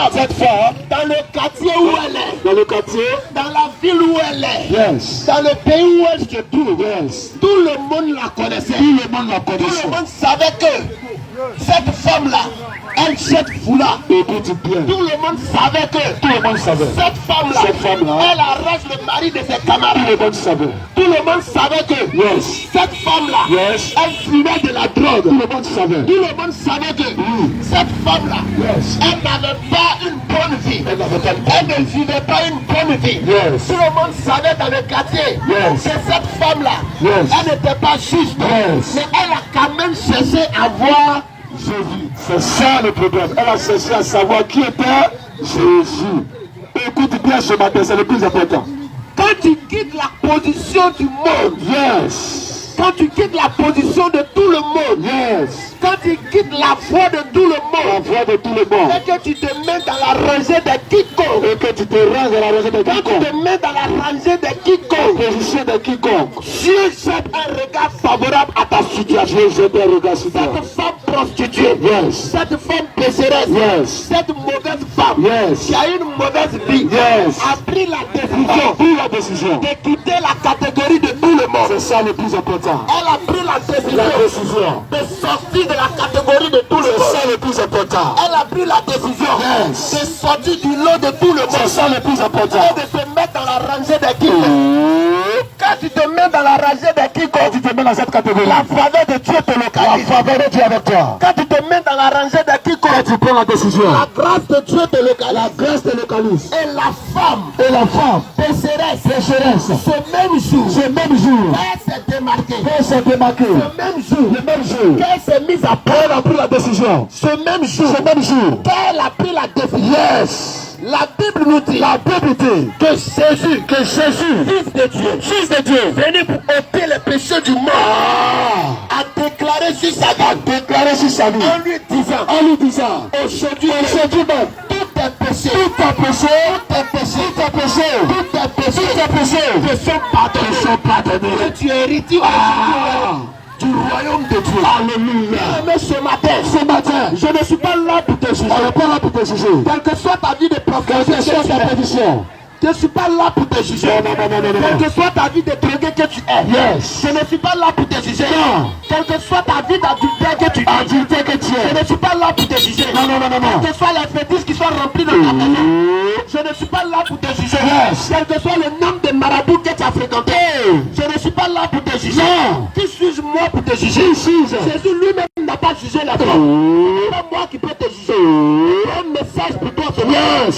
femme, dans le quartier où elle est, dans le quartier, dans la ville où elle est, yes, dans le pays où elle se trouve, yes, tout le monde la connaissait. tout le monde la Tout le connaissait. monde savait que cette femme-là, elle jette foulard. Écoute bien. Tout le monde savait que Tout le monde savait. cette femme-là, elle arrache le mari de ses camarades. Tout le monde savait. Tout le monde savait que Yes. cette femme-là, Yes. elle fumait de la drogue. Tout le monde savait. Tout le monde savait que cette femme-là, Yes. elle n'avait pas une bonne vie. Elle n'avait pas Elle ne vivait pas une bonne vie. Yes. Tout le monde savait dans le quartier Yes. que cette femme-là, Yes. elle n'était pas juste. Yes. Mais elle a quand même cherché à voir Jésus. C'est ça le problème. Elle a cherché à savoir qui était Jésus. Écoute bien ce matin, c'est le plus important. quand tu quittes la position du monde. Yes. Quand tu quittes la position de tout le monde. Yes. Quand tu quittes la foi de tout le La monde. voix de tout le monde. Et que tu te mets dans la rangée de quiconque. Et que tu te ranges dans la raison de Quand tu quiconque. te mets dans la rangée de quiconque. Position de quiconque. Dieu jette un regard favorable à ta situation. Dieu jette un regard sur toi. Cette femme prostituée. Yes. Cette femme pécheresse. Yes. Cette mauvaise femme. Yes. Qui a une mauvaise vie. Yes. A pris la A décision pris la décision. de quitter la catégorie de tout le monde. C'est ça le plus important. Elle a pris la décision La décision. de sortir de la catégorie de tout le C'est monde. ça le plus important. Elle a pris la décision Yes. de sortir du lot de tout le C'est monde ça le plus important. et de se mettre dans la rangée des quiconques. Quand tu te mets dans la rangée des Quand quiconques, tu te mets dans cette catégorie, la faveur de Dieu te la localise. faveur de Dieu avec toi. Quand tu te mets dans la rangée des Quand quiconques, tu prends la décision, la grâce de Dieu te la localise. grâce te localise. Et la femme Et la femme, pécheresse, pécheresse, ce même jour, ce même jour, elle s'est démarquée. elle s'est démarquée. Ce même jour, Le même jour, qu'elle s'est mise à elle a part. pris la décision. Ce même jour, Ce même jour, qu'elle a pris la décision. yes, La Bible nous dit la Bible dit que Jésus, Jésus, Fils de Dieu, Fils de Dieu, venu pour ôter les péchés du monde, a déclaré sur sa a vie déclaré sur sa vie, en lui disant, en lui disant, aujourd'hui même, tout est péché, tout est péché, tout est péché, tout est péché, tout est péché, tout est péché, te sont pardonnés. Et tu hérites du royaume de Dieu. Alléluia. Mais ce matin, je ne suis pas là pour te juger. On n'est pas là pour te juger. Quelle que soit ta vie de Quelle que soit ta prophète, position. je ne suis pas là pour te juger. Non, non, non, non, non, Quelle non. que soit ta vie de drogué que tu es, Yes. je ne suis pas là pour te juger. Non. Quelle que soit ta vie d'adultère que tu es, Adultère que tu je es. ne suis pas là pour te juger. Non, non, non, non, non. Quels que soient les fétiches qui sont remplis de ta maison, je ne suis pas là pour te juger. Yes. Quel que soit le nombre de marabouts que tu as fréquentés, je ne suis pas là pour te juger. Non. Qui suis-je moi pour te juger? Jésus lui-même n'a pas jugé la femme. C'est pas moi qui peux te juger. C'est un message pour toi ce matin. Yes.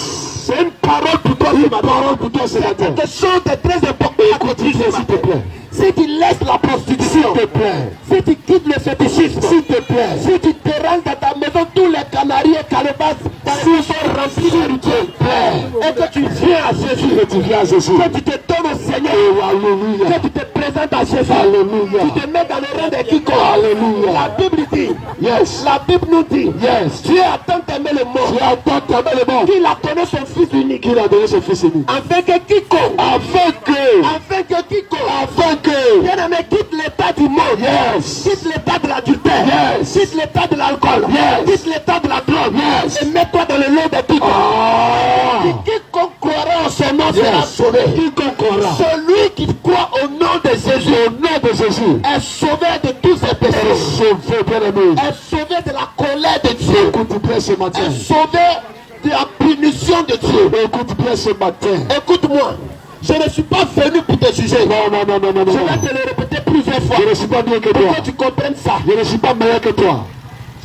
C'est une parole pour toi ce matin. Parole pour toi ce matin. Quelque chose de très important à te dire ce S'il te matin. plaît. Si tu laisses la prostitution, S'il te plaît. si tu quittes le fétichisme, S'il te plaît. si tu te rends dans ta maison, tous les canaris et calebasses sont remplis de rituels, et que tu viens à Jésus, Que tu viens à Jésus. que tu te donnes au Seigneur, Alléluia. que tu te présentes à Jésus, Alléluia. tu te mets dans le rang de quiconque. Alléluia. La Bible dit, Yes. la Bible nous dit, Yes. Dieu a tant aimé le monde, Tu as tant aimé le monde qu'il a donné son Fils unique, qu'il a donné son Fils unique. afin que quiconque, afin que, bien aimé, quitte l'état du monde, Yes. quitte l'état de l'adultère, Yes. quitte l'état de l'alcool, Yes. quitte l'état de la drogue, Yes. et mets-toi dans le lot de quiconque. Quiconque croira en son nom sera sauvé. Quiconque croira. Celui qui croit au nom de Jésus, Au nom de Jésus. est sauvé de tous ses péchés, Sauvé, bien-aimé. est sauvé de la colère de Dieu, Écoute bien ce matin. est sauvé de la punition de Dieu. Écoute bien ce matin. Écoute-moi, je ne suis pas venu pour te juger. Non, non, non, non, non, Je non. vais te le répéter plusieurs fois Je ne suis pas mieux que pour toi. que tu comprennes ça. Je ne suis pas meilleur que toi.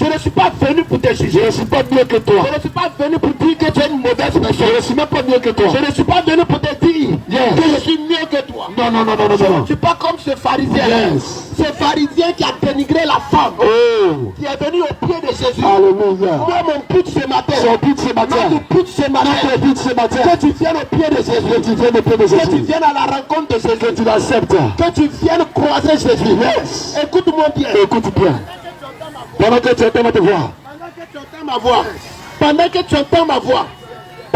Je ne suis pas venu pour te Je juger. ne suis pas mieux que toi. Je ne suis pas venu pour dire que tu es une mauvaise Je personne. ne suis même pas mieux que toi. Je ne suis pas venu pour te dire Yes. que je suis mieux que toi. Non, non, non, non, non, Je ne non. suis pas comme ce pharisien. Yes. Ce pharisien qui a dénigré la femme, Oh. qui est venu au pied de Jésus. Alléluia. Moi, mon but ce matin, Son but ce matin. notre but ce matin, Notre but ce matin. que tu viennes au pied de Que Jésus. tu viennes au pied de Que tu Jésus. viennes à la rencontre de Jésus. Que tu l'acceptes. Que tu viennes croiser Jésus. Yes. Écoute-moi bien. Écoute bien. Pendant que tu entends ma voix. Pendant que tu entends ma voix.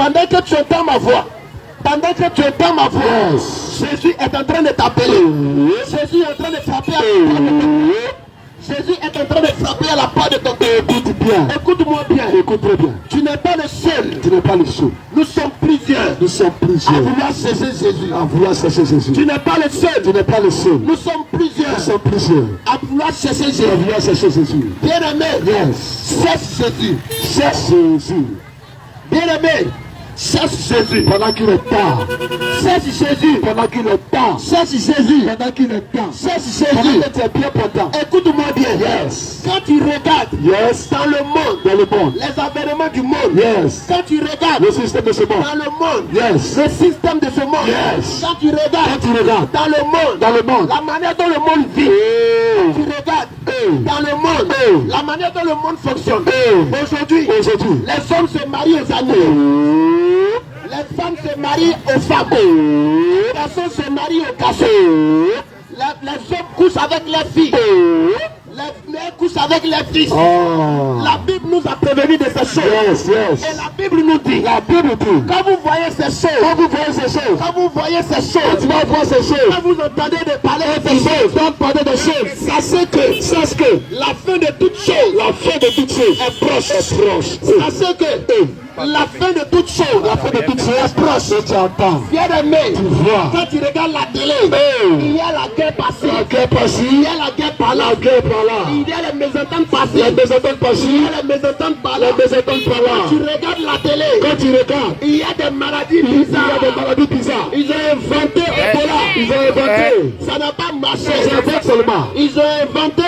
Pendant que tu entends ma voix. Pendant que tu entends ma voix. Yes. Jésus est en train de t'appeler. Jésus est en train de frapper à ton porte. Jésus est en train de frapper à la porte de ton cœur. Écoute bien. Écoute-moi bien. Écoute très bien. Tu n'es pas le seul. Tu n'es pas le seul. Nous sommes plusieurs. Nous sommes À plusieurs. vouloir cesser Jésus. À vouloir chercher Jésus. Tu n'es pas le seul. Tu n'es pas le seul. Nous sommes plusieurs. Nous sommes plusieurs. À vouloir cesser À Jésus. vouloir chercher Jésus. Bien-aimé. Yes. Cesse Jésus. Cherche Jésus. Bien-aimé. Cesse Jésus. Pendant qu'il est temps. Cesse Jésus. Pendant qu'il est temps. Cesse Jésus. Pendant qu'il est temps. Cesse Pendant Jésus. que tu es bien portant. Écoute-moi bien. Yes. Quand tu regardes Yes. dans le monde, Dans le monde. les avènements du monde, Yes. quand tu regardes Le système de ce monde. dans le monde, Yes. le système de ce monde, Yes. quand tu regardes Quand tu regardes dans le monde, dans le monde. la manière dont le monde vit, Oh. tu regardes Oh. dans le monde, Oh. la manière dont le monde fonctionne. Oh. Aujourd'hui, Aujourd'hui. les hommes se marient aux animaux. Les femmes se marient aux femmes. Les garçons se marient aux garçons. Les hommes couchent avec les filles. Les mères couchent avec les fils. Oh. La Bible nous a prévenu de ces choses. Yes, yes. Et la Bible nous dit, La Bible dit. quand vous voyez ces choses, Quand vous voyez ces choses. quand vous voyez ces Quand choses, tu vas voir ces choses. quand vous entendez de parler de ces Tu choses, vas parler des choses. sachez que la fin de toutes choses, La fin de toutes choses est proche. est proche. Sachez que la fin de toutes choses, La fin de toutes choses est proche. Et tu entends. bien aimé, Tu vois. quand tu regardes la télé, il y a la guerre passée, La guerre passée. il y a la guerre par là, La guerre par là. il y a les mésententes passées, Les mésententes passées. il y a les mésententes par là. Les mésententes par là. Quand tu regardes la télé, Quand tu regardes. il y a des maladies Il y a bizarres. des maladies bizarres. Ils ont inventé Ebola. Ils ont inventé. Ça n'a pas marché. Ils inventent seulement. Ils ont inventé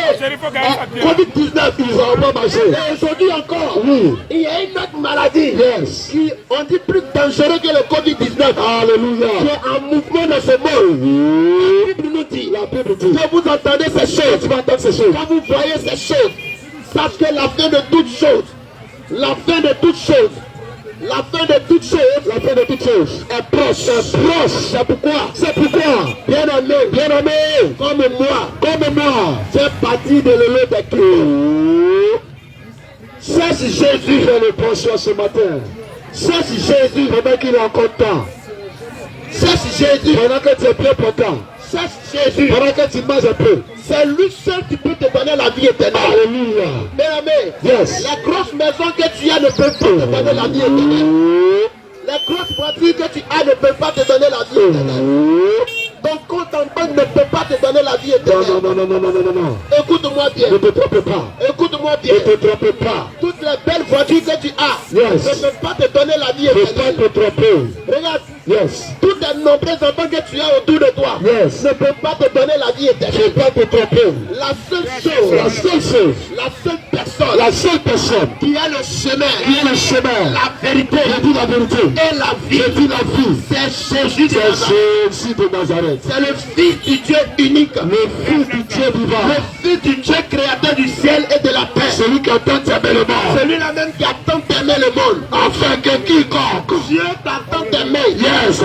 Covid-19. Ils ont pas marché. Et aujourd'hui encore, Oui. il y a une autre maladie Yes. qui, on dit, plus dangereux que le Covid-19. Alléluia. Qui est en mouvement dans ce monde. La Bible nous dit, La Bible dit. quand vous entendez ces choses, Tu vas entendre ces choses. quand vous voyez ces choses, sachez que la fin de toutes choses, la fin de toutes choses, la fin de toutes choses, La fin de toutes choses est proche. est proche. C'est pourquoi, C'est pourquoi, bien aimé, bien aimé, comme moi, comme moi, fait partie de l'élo des Christ. Cherche Jésus, fais le bon choix ce matin. cherche Jésus, Pendant qu'il est encore temps. cherche Jésus, Pendant que tu es bien portant. cherche Jésus. Pendant que tu manges un peu. C'est lui seul qui peut te donner la vie éternelle. Alléluia. Bien aimé, Yes. la grosse maison que tu as ne peut pas te donner la vie éternelle. Les grosses voitures que tu as ne peuvent pas te donner la vie éternelle. Ton compte en banque ne peut pas te donner la vie Non, éternelle. non, non, non, non, non, non, non. Écoute-moi bien. Ne te trompe pas. Écoute-moi bien. Ne te trompe pas. Toutes les belles voitures que tu as Yes. ne peuvent pas te donner la vie Ne pas éternelle. te tromper. Regarde, Yes. tous les nombreux enfants que tu as autour de toi Yes. ne peuvent pas te donner la vie Ne éternelle. pas te tromper. La seule chose, La seule chose, la seule personne la seule personne qui a le chemin, qui est le chemin, la vérité je dis la vérité, et la vie, je dis la vie, c'est Jésus de c'est Nazareth. Jésus de Nazareth. C'est le Fils du Dieu unique, Le Fils du Dieu vivant, le Fils du Dieu créateur du ciel et de la terre. celui qui attend t'aimer le monde, Celui-là même qui attend d'aimer le monde. afin que quiconque, Dieu t'attend d'aimer. yes,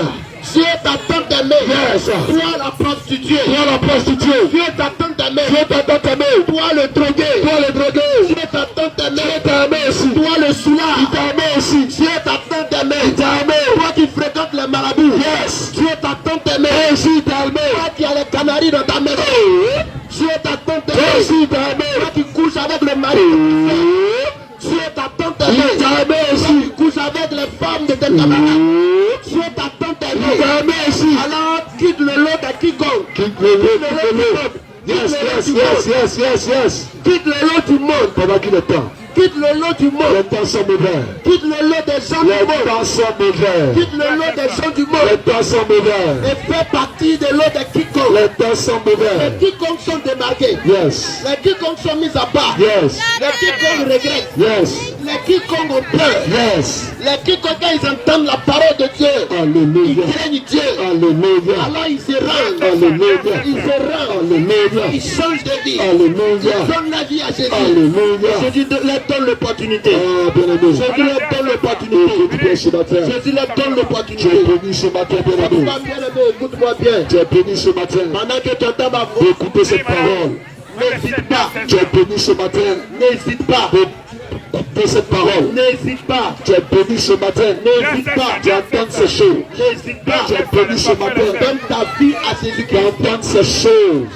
Dieu t'attend d'aimer. yes, Toi la prostituée. toi la prostituée, Dieu t'attend d'aimer. Dieu t'attend t'aimer, Toi le drogué. toi le drogué, Dieu t'attend d'aimer. Dieu t'a aimé aussi, Toi le soulard. il t'a aimé aussi, Dieu t'attend d'aimer. il t'a aimé, Toi qui fréquentes les marabouts. yes, Dieu t'attend d'aimer. toi aussi il t'a aimé, Toi qui as les canaris dans ta maison. Dieu t'attend toi d'aimer. aussi il t'a aimé, Toi qui couches avec le mari. Dieu t'attend il d'aimer. t'a aimé Toi aussi, qui couches avec les femmes de tes camarades. Dieu t'attend il d'aimer. t'a aimé aussi, Alors quitte le lot de quiconque. quitte le lot, quitte le lot, yes, yes, yes, yes, yes, yes, Quitte le lot du monde. pendant qu'il est temps, Quitte le lot du les monde. temps sont mauvais, Quitte le lot des gens du les monde. temps sont mauvais, Quitte le lot des gens du les monde. temps sont mauvais, Et fais partie de lot de quiconque. les temps sont mauvais, Les quiconques sont démarqués. yes, Les quiconques sont mis à part. yes, Les quiconques regrettent. yes, Les quiconques ont peur. yes, Les quiconques, quand ils entendent la parole de Dieu, ils alléluia, craignent Dieu. alléluia, Alors ils se rendent. alléluia, Ils se rendent. alléluia, Ils changent de vie. alléluia, Ils donnent la vie à Jésus. alléluia, Jésus leur donne l'opportunité. ah, bien-aimé, Jésus leur donne l'opportunité. écoute bien ce matin, Jésus leur donne tu es l'opportunité. béni ce matin, bien-aimé, Écoute-moi bien, aimé, écoute-moi bien. tu es béni ce matin, Pendant que tu entends ma voix, d'écouter cette parole, n'hésite pas. tu es béni ce matin, N'hésite pas. d'écouter cette parole, N'hésite pas. tu es béni ce matin, N'hésite pas. d'entendre ces choses, N'hésite pas. tu es béni ce matin, Donne ta vie à Jésus-Christ. d'entendre ces choses,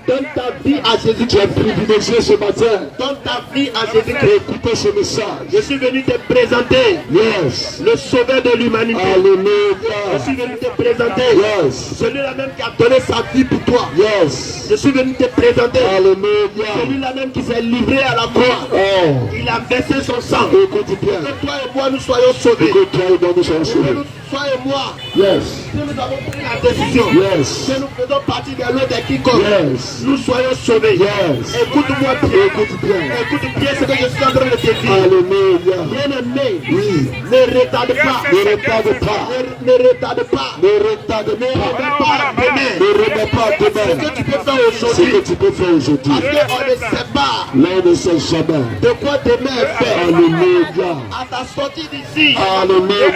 Donne ta vie à Jésus. Tu es privilégié ce matin. Donne ta vie à Jésus. Écoutez ce message. Je suis venu te présenter Yes. le sauveur de l'humanité. Je Alléluia. suis venu te présenter Yes. celui-là même qui a donné sa vie pour toi. Yes. Je suis venu te présenter Alléluia. celui-là même qui s'est livré à la croix. Oh. Il a versé son sang. Écoute bien. Que toi et moi nous soyons sauvés. Écoute toi et nous soyons Que sauvés. toi et moi, Yes. si nous avons pris la décision Yes. que nous faisons partie de l'autre de quiconque, Yes. nous soyons sauvés. Yes. Écoute-moi bien. Écoute bien. Écoute bien ce que je suis en train de te dire. Alléluia. Bien-aimé, Oui. ne retarde pas. Ne retarde pas. Ne retarde pas. Ne retarde Ne pas. remets pas demain. Ne remets pas Ce demain. que tu peux faire Ce aujourd'hui. que tu peux faire aujourd'hui. Parce qu'on ne sait pas Là, on ne sait jamais. de quoi demain est fait. Alléluia. À ta sortie d'ici, Alléluia.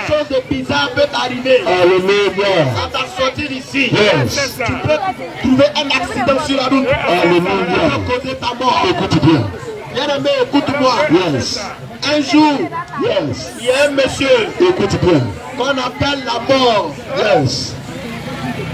chose de bizarre peut arriver. Alléluia. À ta sortie d'ici, Yes. tu peux trouver un accident sur la route. Alléluia. Qui peut causer ta mort. Écoute bien. Bien-aimé, écoute-moi. Yes. Un jour, Yes. il y a un monsieur Écoute bien. qu'on appelle la mort. Yes.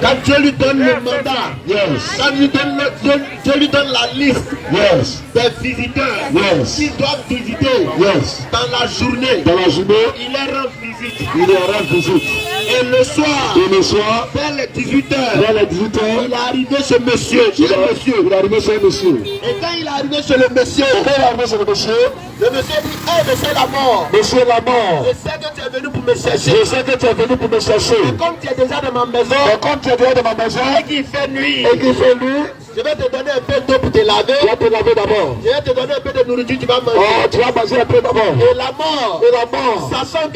Quand Dieu lui donne le mandat, Yes. quand Dieu lui donne la liste Yes. des visiteurs Yes. qui doivent visiter Yes. dans la journée, Dans la journée, il leur rend visite. il est rend visite. Et le soir, Et le soir, vers les 18h, vers les 18 il heures, est arrivé ce monsieur, chez le monsieur. il est arrivé chez un monsieur. Et quand il est arrivé chez le monsieur, Quand il est arrivé chez le monsieur, le monsieur dit, hey, monsieur la mort, monsieur la mort, je sais que tu es venu pour me chercher. je sais que tu es venu pour me chercher. Et comme tu es déjà dans ma maison, Mais comme tu es déjà dans ma maison, et qu'il fait nuit, et qu'il fait nuit, je vais te donner un peu d'eau pour te laver. tu vas te laver d'abord. Je vais te donner un peu de nourriture, tu vas manger. Oh, tu vas manger un peu d'abord. Et la mort, Et la mort, sachant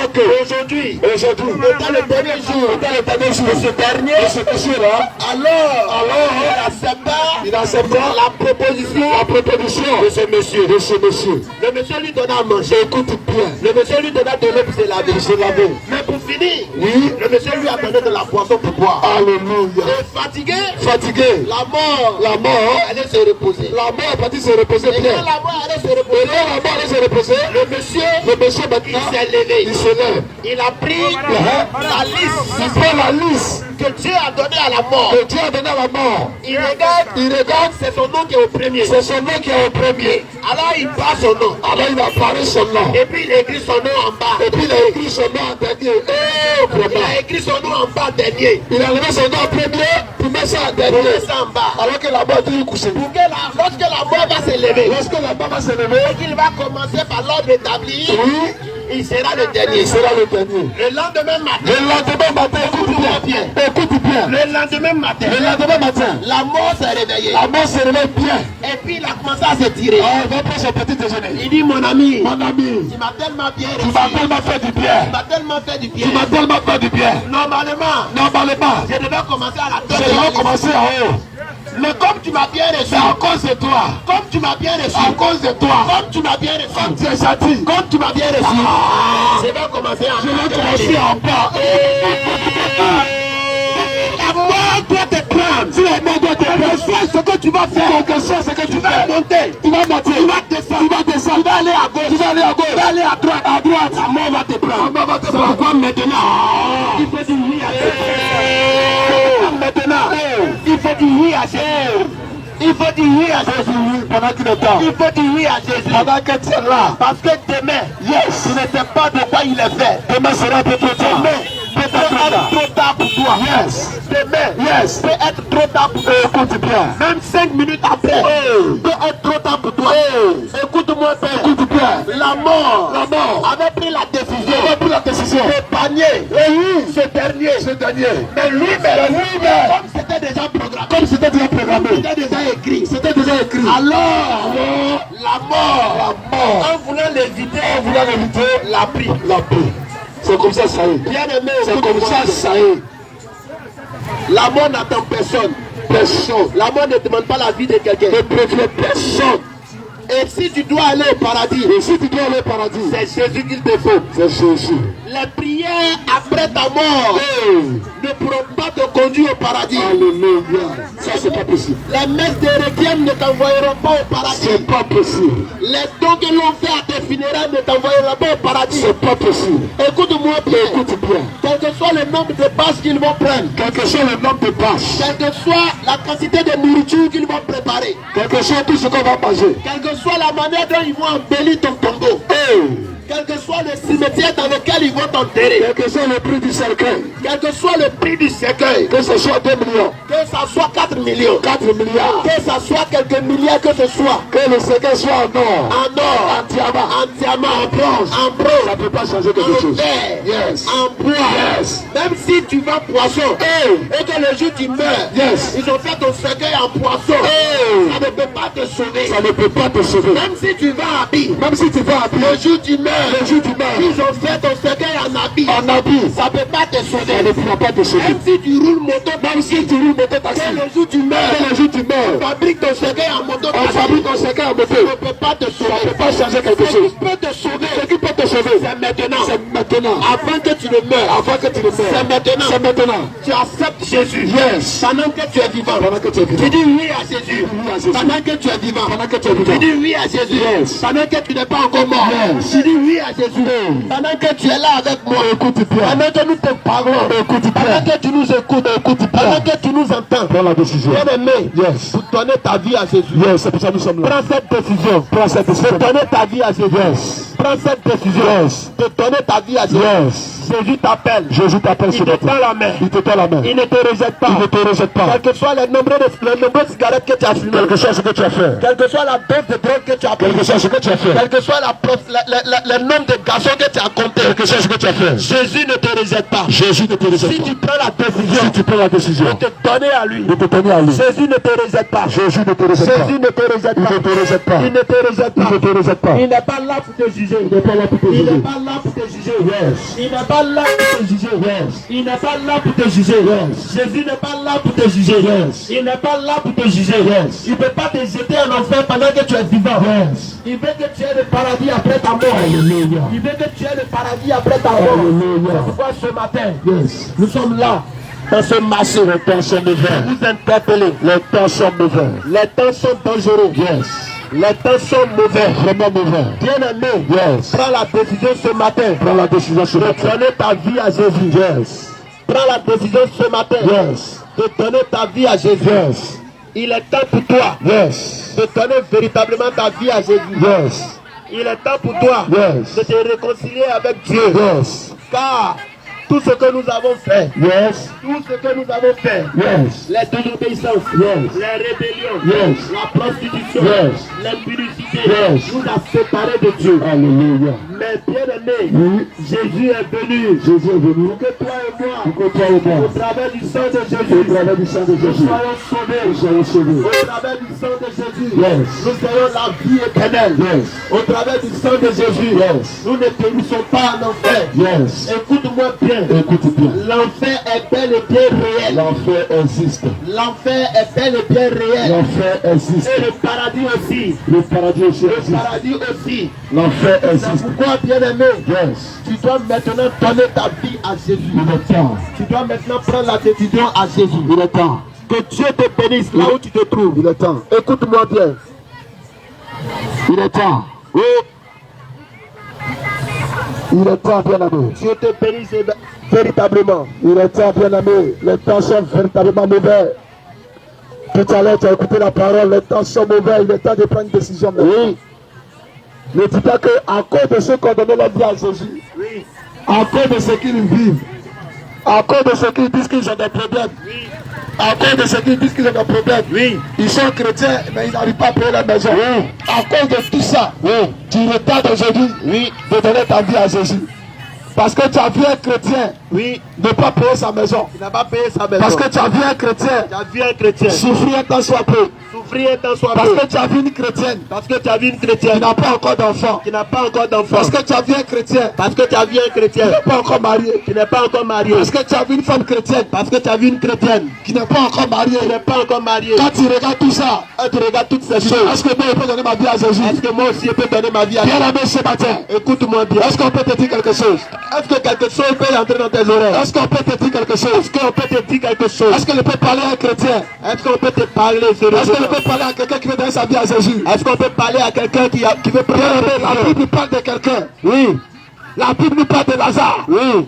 que aujourd'hui, dans le dernier jour, ce dernier, ce monsieur-là, alors il accepta la proposition de ce monsieur, Le monsieur lui donna à manger. écoute bien, Le monsieur lui donna de l'eau pour se laver. Mais pour finir, oui, le monsieur lui a donné de la boisson pour boire. alléluia, Et fatigué, la mort, allait se reposer. la mort est partie se reposer Et bien, quand la mort allait se et reposer, quand la mort allait se reposer, le monsieur maintenant, il s'est levé. il se lève, Il a pris la liste il prend la liste que Dieu a donnée à la mort. que Dieu a donnée à la mort, Il regarde, c'est son nom qui est au premier. c'est son nom qui est au premier, Alors il bat son nom. alors il a parlé son nom, Et puis il écrit son nom en bas. et puis il a écrit son nom en dernier, Il vraiment, a écrit son nom en bas dernier. il a levé son nom en premier, pour mettre ça en Pour dernier, mettre ça en bas. alors que la mort est couchée. Lorsque la mort va se lever, Lorsque la mort va se lever, il va commencer par l'ordre établi, oui, il sera le dernier. il sera le dernier. Le lendemain matin, Le lendemain matin, écoute bien, écoute bien, le lendemain matin, le lendemain matin, la mort s'est réveillée. la mort se réveille bien. Et puis il a commencé à se tirer. Ah, il va prendre son petit déjeuner. Il dit, mon ami, Mon ami, tu m'as tellement bien tu reçu. m'as tellement fait du bien. Tu m'as tellement fait du bien. Tu m'as tellement fait du bien. Normalement, Normalement, je devais commencer à la je tête. devais commencer en haut. Mais comme tu m'as bien reçu, C'est à cause de toi. comme tu m'as bien reçu, À cause de toi. comme tu m'as bien reçu, Comme tu es gentil. comme tu m'as bien reçu, je vais commencer à Je vais commencer en bas. La mort doit te prendre. Si la mort doit te prendre, C'est ce que tu vas faire. quelque chose, c'est que tu Tu vas fais. monter. Tu vas monter. Tu vas descendre. Tu vas descendre. Tu vas aller à gauche. Tu vas aller à gauche. Tu vas aller à droite. À droite. La mort va te prendre. La mort va te C'est prendre. pourquoi maintenant, il faut dire oui à Jésus. Maintenant, il faut dire oui à Jésus. Il faut dire oui à Jésus. Pendant qu'il est temps. Il faut dire oui à Jésus. Pendant que tu es là. Parce que demain, Yes. tu ne sais pas de quoi il est fait. Demain sera un peu trop tard. Demain peut être trop tard pour toi. Yes. Demain Yes. peut être trop tard pour toi. Écoute bien. Même 5 minutes après peut être trop tard pour toi. Écoute-moi, Père. Écoute bien. La mort avait pris la décision pris la décision d'épargner ce dernier. Mais lui-même, comme c'était déjà programmé, Comme c'était déjà programmé. c'était déjà écrit. C'était déjà écrit. Alors, la mort, en voulant l'éviter, l'a pris. La paix. C'est comme ça, ça y est. Bien aimé, C'est comme ça, ça y est. la mort n'attend personne. Personne La mort ne demande pas la vie de quelqu'un. ne préfère personne. Et si tu dois aller au paradis, Et si tu dois aller au paradis, c'est Jésus qu'il te faut. c'est Jésus. Les prières après ta mort ne pourront pas te conduire au paradis. Alléluia. Ça, c'est pas possible. Les messes de requiem ne t'envoyeront pas au paradis. C'est pas possible. Les dons que l'on fait à tes funérailles ne t'envoyeront pas au paradis. C'est pas possible. Écoute-moi bien. Écoute bien. Quel que soit le nombre de bâches qu'ils vont prendre, Quel que soit le nombre de bâches, quelle que soit la quantité de nourriture qu'ils vont préparer, quel que soit tout ce qu'on va manger, quelle que soit la manière dont ils vont embellir ton tombeau, quel que soit le cimetière dans lequel ils vont t'enterrer, quel que soit le prix du cercueil, quel que soit le prix du cercueil, que ce soit 2 millions, que ça soit 4 millions, 4 milliards, que ça soit quelques milliards que ce soit, que le cercueil soit en or, en diamant, en bronze, ça ne peut pas changer quelque en chose. fer, Yes. en bois, Yes. même si tu vends poisson, et que le jour tu meurs, Yes. ils ont fait ton cercueil en poisson, ça ne peut pas te sauver. Ça ne peut pas te sauver. Même si tu vas à habit, Même si tu vas à pied, le jour tu meurs, ils ont fait ton cercueil en habit, ça ne peut pas te sauver. ça ne pourra pas te sauver. Même si tu roules moto, même si tu roules moto taxi, le jour tu meurs, on fabrique ton cercueil en moto taxi, ça ne peut pas te sauver. Ça ne peut pas changer quelque Ce chose. qui peut te sauver, Ce qui peut te sauver, c'est maintenant. c'est maintenant. Avant que tu ne meurs, Avant que tu le c'est fasses, maintenant. c'est maintenant. Tu acceptes Jésus. Yes. Pendant que tu es vivant. Pendant que tu es vivant. Tu dis oui à Jésus. Oui à Jésus. Pendant que tu es vivant. Pendant que tu es vivant. Tu dis oui à Jésus. Yes. Pendant que tu n'es pas encore mort. Yes. Tu dis oui à Jésus. Pendant que tu es là avec moi. Écoute bien. Pendant que nous te parlons. Écoute bien. Pendant que tu nous écoutes. Pendant que tu nous entends. Prends la décision. Bien aimé. Yes. Pour donner ta vie à Jésus. Yes, c'est pour ça que nous sommes là. Prends cette décision. Prends cette décision. De donner ta vie à Jésus. Yes. Prends cette décision. Yes. De donner ta vie à Jésus. Yes. Jésus t'appelle. Jésus t'appelle Il ce te matin. tend la main. Il te tend la main. Il ne te rejette pas. Il ne te rejette pas. Quel que soit les nombreuses cigarettes que tu as fumées. Quel que soit ce que tu as fait. Quelle que soit la dose de drogue que tu as pris. Quel que soit ce que tu as fait. Quel que soit le nombre de garçons que tu as compté. Quel que soit ce que tu as fait. Jésus ne te rejette pas. Jésus ne te rejette Si pas. tu prends la décision Si tu prends la décision de te donner à lui. de te tenir à lui, Jésus ne te rejette pas. Jésus ne te rejette pas. Jésus ne te rejette Il pas. ne te rejette pas. Il ne te rejette Il pas. ne te rejette pas. Il n'est pas là pour te juger. Il n'est pas là pour te Il n'est juger. pas là pour te juger. Yes. Il n'est pas là pour te juger. Yes. Il n'est pas là pour te juger. Yes. Jésus n'est pas là pour te juger. Yes. Il n'est pas là pour te juger. Yes. Il ne peut pas te jeter en enfer pendant que tu es vivant. Yes. Il veut que tu aies le paradis après ta mort. Alléluia. Il veut que tu aies le paradis après ta mort. Alléluia. C'est pourquoi ce matin, Yes. nous sommes là dans ce marché. Les temps sont mauvais. Vous interpellez. Les temps sont mauvais. Les temps sont dangereux. Yes. Les temps sont mauvais. Vraiment mauvais. Bien aimé, Yes. prends la décision ce matin. Prends la décision ce De matin. donner ta vie à Jésus. Yes. Prends la décision ce matin. Yes. De donner ta vie à Jésus. Yes. Il est temps pour toi Yes. de donner véritablement ta vie à Jésus. Yes. Il est temps pour toi Yes. de te réconcilier avec Dieu. Yes. Car tout ce que nous avons fait, Yes. tout ce que nous avons fait, Yes. les désobéissances, Yes. les rébellions, Yes. la prostitution, Yes. l'impudicité, Yes. nous a séparés de Dieu. Alléluia. Mais bien aimé, Oui. Jésus est venu Jésus est venu. pour que toi et moi, Pour que toi et moi, au travers du sang de au Jésus, travers du sang de nous Jésus, soyons sauvés. nous soyons sauvés. Au travers du sang de Jésus, Yes. nous ayons la vie éternelle. Yes. Au travers du sang de Jésus, Yes. nous ne périssons pas en enfer. Yes. Écoute-moi bien. Écoute bien. L'enfer est bel et bien réel. L'enfer existe. L'enfer est bel et bien réel. L'enfer existe. Et le paradis aussi. Le paradis aussi Le existe. paradis aussi. L'enfer C'est existe. pourquoi, bien aimé, Yes. tu dois maintenant donner ta vie à Jésus. Il est temps. Tu dois maintenant prendre la décision à Jésus. Il est temps. Que Dieu te bénisse là où tu te trouves. Il est temps. Écoute-moi bien. Il est temps. Oui, Il est temps, bien aimé. Dieu te bénisse véritablement. Il est temps, bien aimé. Les temps sont véritablement mauvais. Tout à l'heure, tu as écouté la parole. Les temps sont mauvais. Il est temps de prendre une décision. Oui, Ne dis pas qu'à cause de ceux qui ont donné leur vie à Jésus, oui, à cause de ceux qui vivent, à cause de ceux qui disent qu'ils ont des problèmes, oui, à cause de ceux qui disent qu'ils ont des problèmes, oui. ils sont chrétiens, mais ils n'arrivent pas à payer la maison. Oui. À cause de tout ça, tu retardes aujourd'hui de donner ta vie à Jésus. Parce que tu as vu un chrétien Oui, ne pas payer sa maison. il n'a pas payé sa maison. Parce que tu as vu un chrétien tu as vu un chrétien souffrir un temps soit peu. souffrir un temps soit Parce peu. que tu as vu une chrétienne Parce que tu as vu une qui chrétienne n'a pas encore d'enfant. qui n'a pas encore d'enfant. Parce que tu as vu un chrétien Parce que tu as vu un qui chrétien n'est pas encore marié. qui n'est pas encore marié. Parce que tu as vu une femme chrétienne Parce que tu as vu une chrétienne qui n'est pas encore mariée. qui n'est pas encore mariée. Quand tu regardes tout ça, Quand tu regardes toutes ces est-ce choses, que moi je peux donner ma vie à Jésus? est-ce que moi aussi je peux donner ma vie à Bien Dieu? aimé ce matin, Écoute-moi bien. est-ce qu'on peut te dire quelque chose? Est-ce que quelque chose peut entrer dans tes oreilles? Est-ce qu'on peut te dire quelque chose? Est-ce qu'on peut te dire quelque chose? Est-ce qu'on peut parler à un chrétien? Est-ce qu'on peut te parler sérieusement? Est-ce qu'on peut parler à quelqu'un qui veut donner sa vie à Jésus? Est-ce qu'on peut parler à quelqu'un qui veut prendre La Bible parle de quelqu'un. Oui. La Bible nous parle de Lazare. Oui.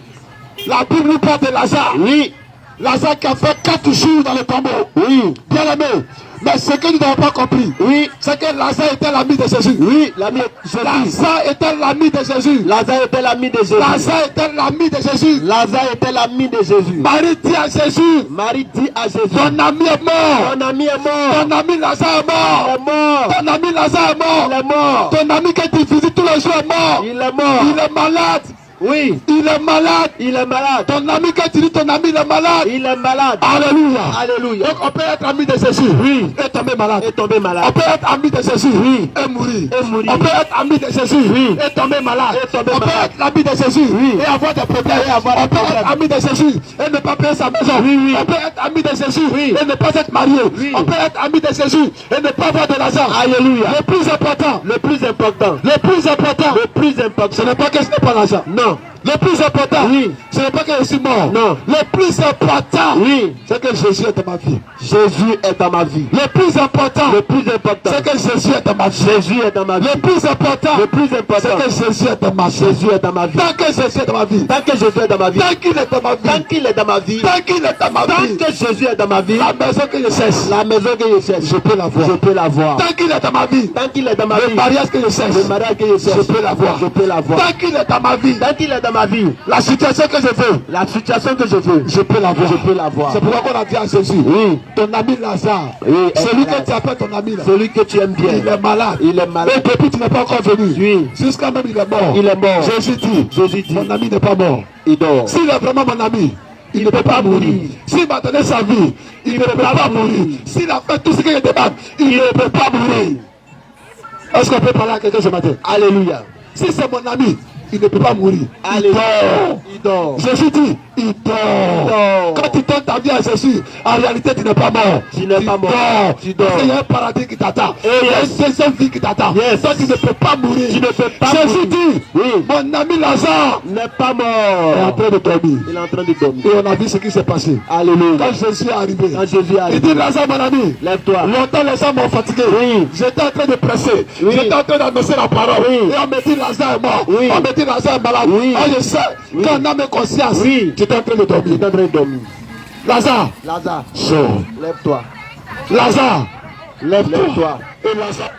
La Bible nous parle de Lazare. Oui. Lazare qui a fait 4 jours dans le tombeau. Oui. Bien aimé. Mais ce que nous n'avons pas compris, Oui. c'est que Lazare était l'ami de Jésus. Oui. L'ami de Jésus. Lazare était l'ami de Jésus. Lazare était l'ami de Jésus. Lazare était l'ami de Jésus. Lazare était l'ami de Jésus. Marie dit à Jésus, Marie dit à Jésus, ton ami est mort. ton ami est mort. Ton ami Lazare est Il mort. est mort. Ton ami Lazare est mort. Il est mort. Ton ami que tu visites tous les jours est mort. Il est mort. Il est malade. Oui. Il est malade. Il est malade. Ton ami que tu dis ton ami il est malade. Il est malade. Alléluia. Alléluia. Donc on peut être ami de Jésus. Oui. Et tomber malade. Et tomber malade. On peut être ami de Jésus. Oui. Et mourir. Et mourir. On peut être ami de Jésus. Oui. Et tomber malade. Et tomber on peut malade. être ami de Jésus. Oui. Et avoir des problèmes. Et avoir on des peut problèmes. être ami de Jésus. Et ne pas payer sa maison. Oui, oui. On peut être ami de Jésus. Oui. Et ne pas être marié. Oui. On peut être ami de Jésus. Et ne pas avoir de l'argent. Alléluia. Le plus important. Le plus important. Le plus important. Le plus important. Ce n'est pas que ce n'est pas l'argent. Non. Le plus important, Oui. ce n'est pas que je suis mort. Non. Le plus important, Oui. c'est que Jésus est dans ma vie. Jésus est dans ma vie. Le plus important, Le plus important. c'est que Jésus est dans ma vie. Jésus est dans ma vie. Le plus important, Le plus c'est important. que Jésus est dans ma vie. Jésus est dans ma vie. Tant que Jésus est dans ma vie. Tant que Jésus est dans ma vie. Tant qu'il est dans ma Tant vie. qu'il est dans ma vie. Tant qu'il est dans ma Tant vie. que Jésus est dans ma vie. La maison que je cherche, La maison que je cherche. je peux la voir. Je peux la voir. Tant qu'il est dans ma vie. Tant qu'il est dans ma Le vie. mariage que je cherche, Le mariage que je cherche. je peux la voir. Je peux la voir. Tant qu'il est dans ma vie. Tant qu'il est dans ma vie. La situation que je veux, La situation que je veux. je peux la voir. Je peux la voir. C'est pourquoi on a dit à Jésus, Oui. ton ami Lazare, Oui, celui Lazare. que tu appelles ton ami là, Celui que tu aimes bien. il est malade. Il est Et malade. depuis tu n'es pas encore venu. Oui. Jusqu'à même il est mort. Il est mort. Jésus dit, Jésus dit. mon ami n'est pas mort. Il dort. S'il est vraiment mon ami, il ne peut pas mourir. S'il m'a donné sa vie, il ne peut pas mourir. S'il a fait tout ce que je demande, il ne peut pas mourir. Est-ce qu'on peut parler à quelqu'un ce matin? Alléluia. Si c'est mon ami, il ne peut pas mourir. Il Alléluia. dort. Il dort. Jésus dit, il dort. dort. Quand tu donnes ta vie à Jésus, en réalité, tu n'es pas mort. Tu n'es pas mort. Tu dors. Parce qu'il y a un paradis qui t'attend. Oh, Il y a une yes. deuxième vie qui t'attend. Yes. Donc tu ne peux pas mourir. Tu ne peux pas Jésus mourir. dit, Oui. mon ami Lazare N'est pas est en mort. train de dormir. Il est en train de dormir. Et on a vu ce qui s'est passé. Alléluia. Quand Jésus est arrivé, Quand Jésus est il arrivé. dit, Lazare, mon ami, Lève-toi. longtemps les gens m'ont fatigué. Oui. J'étais en train de presser. Oui. J'étais en train d'annoncer la parole. Oui. Et on me dit Lazare est mort. Oui. On me dit Lazare est malade. Oui. Ah, je sais, Oui. quand on a mes consciences, Oui. tu es en train de Il dormir. est en train de dormir. Lazare, Lazare. sors. Lève-toi. Lazare, Lève-toi. et Lazare.